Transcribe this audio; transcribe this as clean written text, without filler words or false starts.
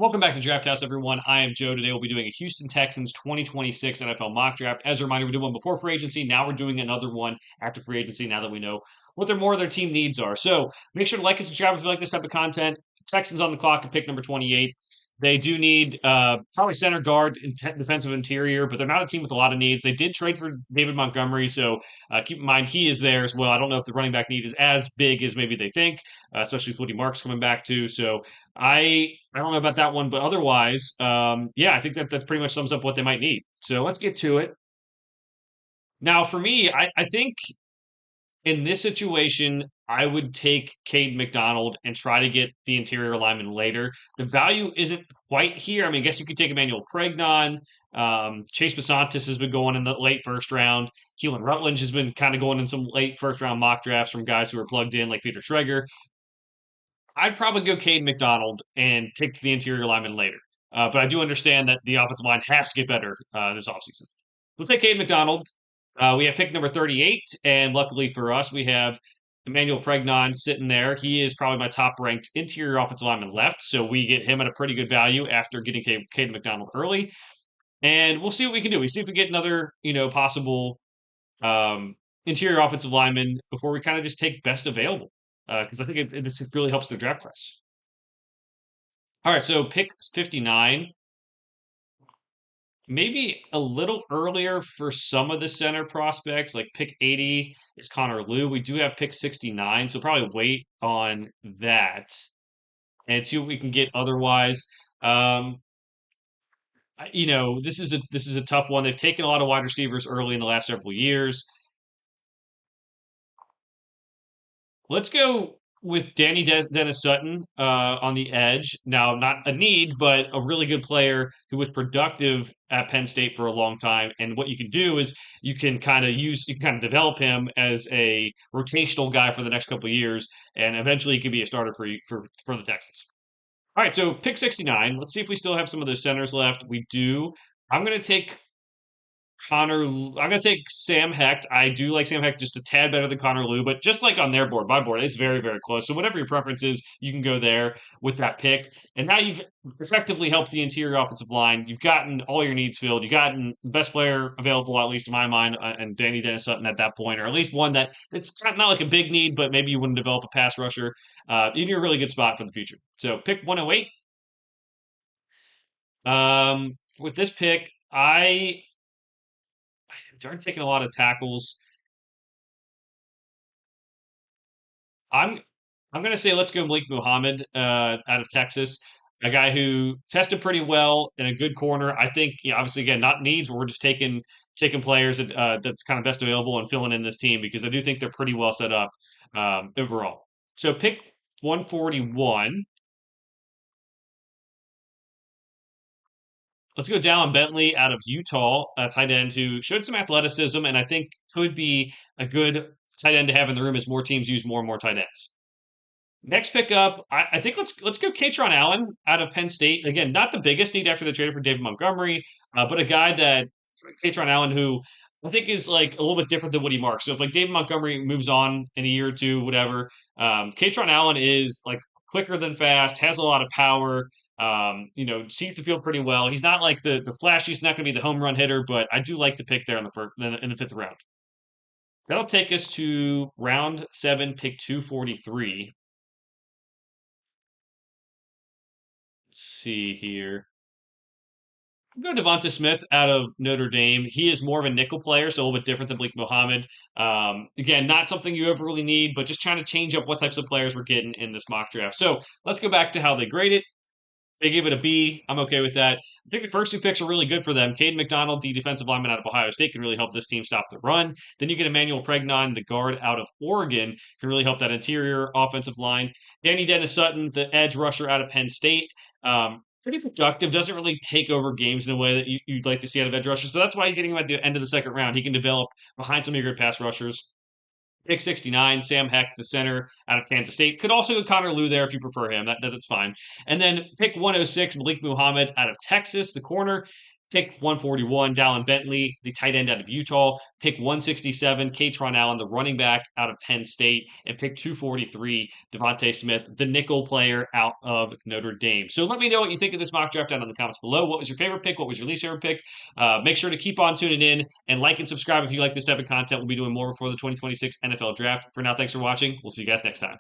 Welcome back to Draft House, everyone. I am Joe. Today we'll be doing a Houston Texans 2026 NFL mock draft. As a reminder, we did one before free agency. Now we're doing another one after free agency, now that we know what more of their team needs are. So make sure to like and subscribe if you like this type of content. Texans on the clock at pick number 28. They do need probably center guard and defensive interior, but they're not a team with a lot of needs. They did trade for David Montgomery, so keep in mind he is there as well. I don't know if the running back need is as big as maybe they think, especially with Woody Marks coming back too. So I don't know about that one, but otherwise, yeah, I think that's pretty much sums up what they might need. So let's get to it. Now, for me, I think in this situation, I would take Cade McDonald and try to get the interior lineman later. The value isn't quite here. I mean, I guess you could take Emmanuel Pregnon. Chase Basantis has been going in the late first round. Keelan Rutledge has been kind of going in some late first round mock drafts from guys who are plugged in, like Peter Schrager. I'd probably go Cade McDonald and take the interior lineman later. But I do understand that the offensive line has to get better this offseason. We'll take Cade McDonald. We have pick number 38, and luckily for us, we have Emmanuel Pregnon sitting there. He is probably my top ranked interior offensive lineman left, so we get him at a pretty good value after getting Cade McDonald early. And we'll see what we can do. We see if we get another, possible interior offensive lineman before we kind of just take best available because I think this really helps the draft class. All right, so pick 59. Maybe a little earlier for some of the center prospects, like pick 80 is Connor Liu. We do have pick 69, so probably wait on that and see what we can get otherwise. This is a tough one. They've taken a lot of wide receivers early in the last several years. Let's go with Danny Dennis Sutton on the edge. Now, not a need, but a really good player who was productive at Penn State for a long time. And what you can do is you can kind of develop him as a rotational guy for the next couple of years, and eventually he can be a starter for the Texans. All right, so pick 69. Let's see if we still have some of those centers left. We do. I'm going to take I'm going to take Sam Hecht. I do like Sam Hecht just a tad better than Connor Liu, but just like on their board, my board, it's very, very close. So whatever your preference is, you can go there with that pick. And now you've effectively helped the interior offensive line. You've gotten all your needs filled. You've gotten the best player available, at least in my mind, and Danny Dennis Sutton at that point, or at least one that's not like a big need, but maybe you wouldn't develop a pass rusher. You're in a really good spot for the future. So pick 108. With this pick, I aren't taking a lot of tackles. I'm I'm gonna say let's go Malik Muhammad out of Texas, a guy who tested pretty well and a good corner. I think, obviously again not needs, but we're just taking players that's kind of best available and filling in this team because I do think they're pretty well set up overall. So pick 141. Let's go Dallin Bentley out of Utah, a tight end who showed some athleticism and I think could be a good tight end to have in the room as more teams use more and more tight ends. Next pickup, I think let's go Katron Allen out of Penn State. Again, not the biggest need after the trade for David Montgomery, but a guy that Katron Allen who I think is like a little bit different than Woody Marks. So if like David Montgomery moves on in a year or two, whatever, Katron Allen is like quicker than fast, has a lot of power. Sees the field pretty well. He's not like the flashy. He's not going to be the home run hitter, but I do like the pick there in the fifth round. That'll take us to round 7, pick 243. Let's see here. Go Devonta Smith out of Notre Dame. He is more of a nickel player, so a little bit different than Blake Mohammed. Again, not something you ever really need, but just trying to change up what types of players we're getting in this mock draft. So let's go back to how they grade it. They gave it a B. I'm okay with that. I think the first two picks are really good for them. Caden McDonald, the defensive lineman out of Ohio State, can really help this team stop the run. Then you get Emmanuel Pregnon, the guard out of Oregon, can really help that interior offensive line. Danny Dennis Sutton, the edge rusher out of Penn State. Pretty productive, doesn't really take over games in a way that you'd like to see out of edge rushers. So that's why you're getting him at the end of the second round. He can develop behind some of your good pass rushers. Pick 69, Sam Heck, the center out of Kansas State. Could also go Connor Liu there if you prefer him. That's fine. And then pick 106, Malik Muhammad out of Texas, the corner. Pick 141, Dallin Bentley, the tight end out of Utah. Pick 167, Katron Allen, the running back out of Penn State. And pick 243, Devontae Smith, the nickel player out of Notre Dame. So let me know what you think of this mock draft down in the comments below. What was your favorite pick? What was your least favorite pick? Make sure to keep on tuning in and like and subscribe if you like this type of content. We'll be doing more before the 2026 NFL draft. For now, thanks for watching. We'll see you guys next time.